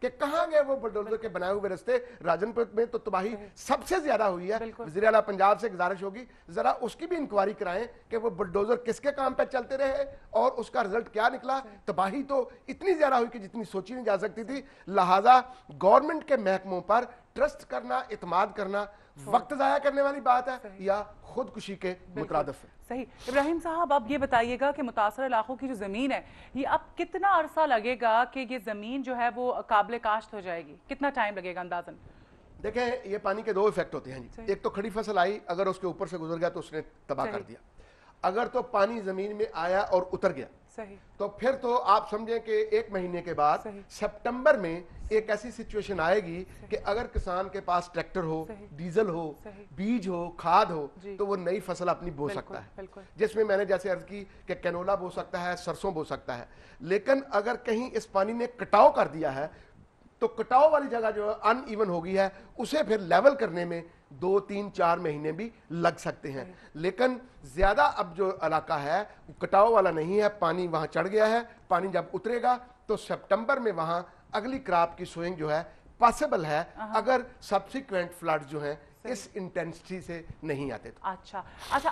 کہ کہاں گئے وہ بلڈوزر کے بنائے ہوئے رستے. راجنپت میں تو تباہی سب سے زیادہ ہوئی ہے. وزیر اعلیٰ پنجاب سے گزارش ہوگی ذرا اس کی بھی انکوائری کرائیں کہ وہ بلڈوزر کس کے کام پہ چلتے رہے اور اس کا رزلٹ کیا نکلا. تباہی تو اتنی زیادہ ہوئی کہ جتنی سوچی نہیں جا سکتی تھی. لہٰذا گورنمنٹ کے محکموں پر ٹرسٹ کرنا, اعتماد کرنا وقت ضائع کرنے والی بات ہے یا خودکشی کے مترادف ہے. صحیح. ابراہیم صاحب اب یہ بتائیے گا کہ متاثرہ علاقوں کی جو زمین ہے یہ اب کتنا عرصہ لگے گا کہ یہ زمین جو ہے وہ قابل کاشت ہو جائے گی؟ کتنا ٹائم لگے گا اندازاً؟ دیکھیں یہ پانی کے دو ایفیکٹ ہوتے ہیں جی. ایک تو کھڑی فصل آئی, اگر اس کے اوپر سے گزر گیا تو اس نے تباہ کر دیا. اگر تو پانی زمین میں آیا اور اتر گیا تو پھر تو آپ سمجھیں کہ 1 مہینے کے بعد سپٹمبر میں ایک ایسی سچویشن آئے گی کہ اگر کسان کے پاس ٹریکٹر ہو, ڈیزل ہو, بیج ہو, کھاد ہو تو وہ نئی فصل اپنی بو سکتا ہے, جس میں نے جیسے عرض کی کہ کینولا بو سکتا ہے, سرسوں بو سکتا ہے. لیکن اگر کہیں اس پانی نے کٹاؤ کر دیا ہے تو کٹاؤ والی جگہ جو ان ایون ہو گئی ہے اسے پھر لیول کرنے میں 2, 3, 4 مہینے بھی لگ سکتے ہیں. لیکن زیادہ اب جو علاقہ ہے کٹاؤ والا نہیں ہے, پانی وہاں چڑھ گیا ہے. پانی جب اترے گا تو سپٹمبر میں وہاں اگلی کراپ کی سوئنگ جو ہے پاسبل ہے اگر سبسیکوینٹ فلڈ جو ہیں اس انٹینسٹی سے نہیں آتے. اچھا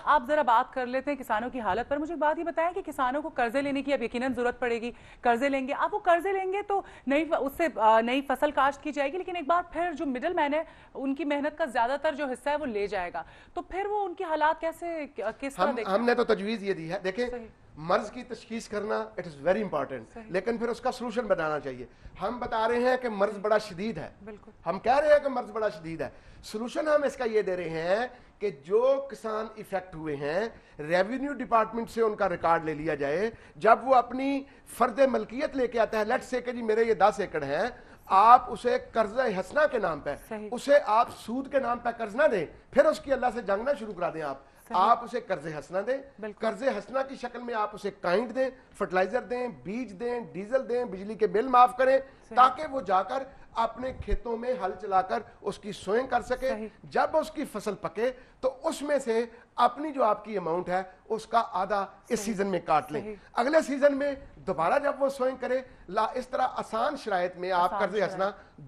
آپ ذرا بات کر لیتے ہیں کسانوں کی حالت پر. مجھے ایک بات یہ بتائیں کہ کسانوں کو قرضے لینے کی اب یقیناً ضرورت پڑے گی. قرضے لیں گے, اب وہ قرضے لیں گے تو اس سے نئی فصل کاشت کی جائے گی, لیکن ایک بار پھر جو مڈل مین ہے ان کی محنت کا زیادہ تر جو حصہ ہے وہ لے جائے گا, تو پھر وہ ان کی حالات کیسے کس طرح دیکھیں؟ ہم نے تو تجویز یہ دی ہے. دیکھیں مرض کی تشخیص کرنا اٹ از ویری امپورٹنٹ, لیکن پھر اس کا سلوشن بنانا چاہیے. ہم بتا رہے ہیں کہ مرض بڑا شدید ہے, ہم کہہ رہے ہیں کہ مرض بڑا شدید ہے. سلوشن ہم اس کا یہ دے رہے ہیں کہ جو کسان افیکٹ ہوئے ہیں ریونیو ڈپارٹمنٹ سے ان کا ریکارڈ لے لیا جائے. جب وہ اپنی فرد ملکیت لے کے آتا ہے, لیٹ سے کہ جی میرے یہ 10 ایکڑ ہیں, آپ اسے قرض حسنہ کے نام پہ, اسے آپ سود کے نام پہ قرض نہ دیں, پھر اس کی اللہ سے جنگ نہ شروع کرا دیں. آپ اسے قرض حسنہ دیں, قرض حسنہ کی شکل میں آپ اسے کائنڈ دیں, فرٹیلائزر دیں, بیج دیں, ڈیزل دیں, بجلی کے بل معاف کریں تاکہ وہ جا کر اپنے کھیتوں میں ہل چلا کر اس کی سوئنگ کر سکے. جب اس کی فصل پکے تو اس میں سے اپنی جو آپ کی اماؤنٹ ہے اس کا آدھا اس سیزن میں کاٹ لیں. اگلے سیزن میں دوبارہ جب وہ سوئنگ کرے, اس طرح آسان شرائط میں آپ قرض حسنہ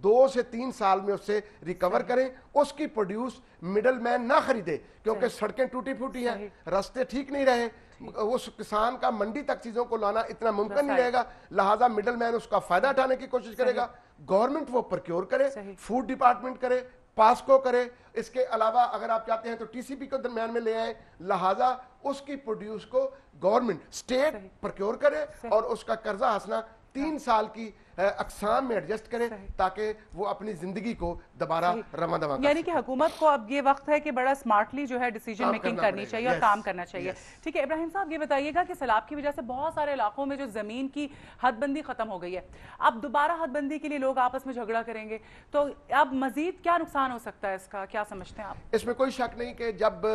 2 سے 3 سال میں اس سے ریکور کریں. اس کی پروڈیوس مڈل مین نہ خریدے, کیونکہ سڑکیں ٹوٹی پھوٹی ہیں, راستے ٹھیک نہیں رہے, اس کسان کا منڈی تک چیزوں کو لانا اتنا ممکن نہیں رہے گا. لہٰذا مڈل مین اس کا فائدہ اٹھانے کی کوشش کرے گا. گورنمنٹ وہ پرکیور کرے, فوڈ ڈپارٹمنٹ کرے, پاسکو کرے. اس کے علاوہ اگر آپ چاہتے ہیں تو ٹی سی پی کو درمیان میں لے آئیں. لہٰذا اس کی پروڈیوس کو گورنمنٹ اسٹیٹ پرکیور کرے اور اس کا قرضہ حسنہ 3 سال کی اقسام میں ایڈجسٹ کرے تاکہ وہ اپنی زندگی کو دوبارہ رواں دواں. یعنی کہ حکومت کو اب یہ وقت ہے کہ بڑا سمارٹلی جو ہے ڈیسیجن میکنگ کرنی چاہیے اور کام کرنا چاہیے. ٹھیک ہے ابراہیم صاحب, یہ بتائیے گا کہ سیلاب کی وجہ سے بہت سارے علاقوں میں جو زمین کی حد بندی ختم ہو گئی ہے, اب دوبارہ حد بندی کے لیے لوگ آپس میں جھگڑا کریں گے, تو اب مزید کیا نقصان ہو سکتا ہے اس کا, کیا سمجھتے ہیں آپ؟ اس میں کوئی شک نہیں کہ جب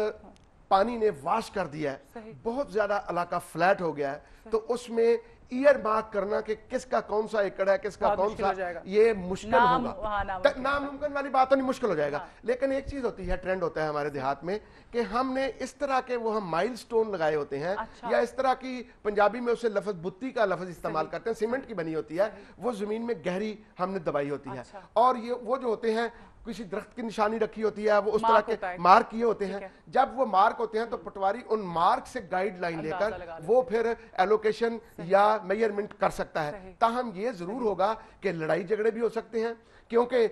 پانی نے واش کر دیا ہے, بہت زیادہ علاقہ فلیٹ ہو گیا ہے, تو اس میں ایئر مارک کرنا کہ کس کا کون سا ایکڑ ہے, کس کا کون سا, یہ مشکل ہوگا. ناممکن والی بات تو نہیں, مشکل ہو جائے گا. لیکن ایک چیز ہوتی ہے, ٹرینڈ ہوتا ہے ہمارے دیہات میں کہ ہم نے اس طرح کے وہ ہم مائل سٹون لگائے ہوتے ہیں, یا اس طرح کی پنجابی میں اسے لفظ بتی کا لفظ استعمال کرتے ہیں, سیمنٹ کی بنی ہوتی ہے, وہ زمین میں گہری ہم نے دبائی ہوتی ہے. اور یہ وہ جو ہوتے ہیں کسی درخت کی نشانی رکھی ہوتی ہے, وہ اس طرح کے مارک کیے ہوتے ہیں. جب وہ مارک ہوتے ہیں تو پٹواری ان مارک سے گائیڈ لائن لے کر وہ پھر ایلوکیشن یا میئرمنٹ کر سکتا ہے. تاہم یہ ضرور ہوگا کہ لڑائی جھگڑے بھی ہو سکتے ہیں, کیونکہ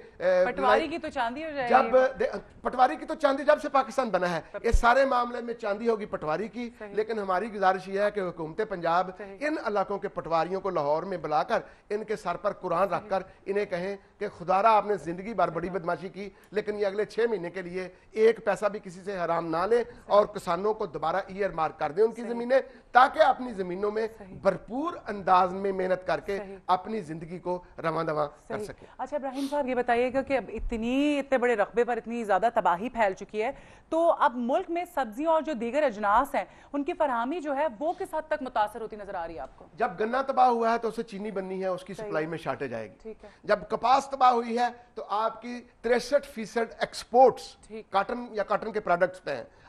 پٹواری کی تو چاندی ہو جائے گی. پٹواری کی تو چاندی جب سے پاکستان بنا ہے, اس سارے معاملے میں چاندی ہوگی پٹواری کی. لیکن ہماری گزارش یہ ہے کہ حکومت پنجاب ان علاقوں کے پٹواریوں کو لاہور میں بلا کر ان کے سر پر قرآن رکھ کر انہیں کہیں کہ خدا را آپ نے زندگی بھر بڑی بدماشی کی, لیکن یہ اگلے 6 مہینے کے لیے 1 پیسہ بھی کسی سے حرام نہ لیں, اور کسانوں کو دوبارہ ایئر مارک کر دیں ان کی زمینیں, تاکہ اپنی زمینوں میں بھرپور انداز میں محنت کر کے اپنی زندگی کو رواں دواں کر سکیں. اچھا ابراہیم صاحب, یہ بتائیے گا کہ اب اتنے بڑے رقبے پر اتنی زیادہ تباہی پھیل چکی ہے, تو اب ملک میں سبزیاں اور جو دیگر اجناس ہیں ان کی فراہمی جو ہے وہ کس حد تک متاثر ہوتی نظر آ رہی ہے آپ کو؟ جب گنا تباہ ہوا ہے تو اسے چینی بننی ہے, اس کی سپلائی میں شارٹیج آئے گی. جب کپاس تباہ ہوئی ہے تو آپ کی 63% ایکسپورٹس کاٹن یا کاٹن کے پروڈکٹس پہ ہیں.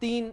3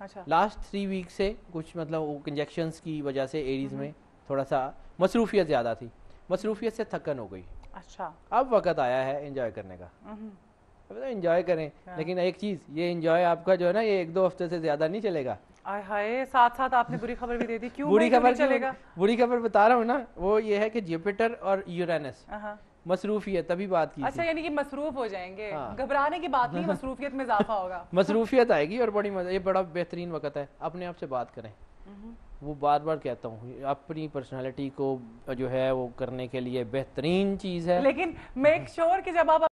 اچھا لاسٹ 3 ویک سے کچھ مطلب وہ انجیکشنز کی وجہ سے ایریز میں تھوڑا سا مصروفیت زیادہ تھی, مصروفیت سے تھکن ہو گئی. اچھا اب وقت آیا ہے انجوائے کرنے کا, انجوائے کریں. لیکن ایک چیز, یہ انجوائے آپ کا جو ہے نا یہ 1-2 ہفتے سے زیادہ نہیں چلے گا. آئے ہائے, ساتھ ساتھ آپ نے بری خبر بھی دے دی. کیوں بری خبر چلے گا؟ بری خبر بتا رہا ہوں نا, وہ یہ ہے کہ جوپیٹر اور یورینس مصروفیت, تبھی بات کی. اچھا یعنی کہ مصروف ہو جائیں گے, گھبرانے کی بات نہیں, مصروفیت میں اضافہ ہوگا. مصروفیت آئے گی اور بڑی مزہ, یہ بڑا بہترین وقت ہے. اپنے آپ سے بات کریں, وہ بار بار کہتا ہوں, اپنی پرسنالٹی کو جو ہے وہ کرنے کے لیے بہترین چیز ہے. لیکن میک شور کہ جب آپ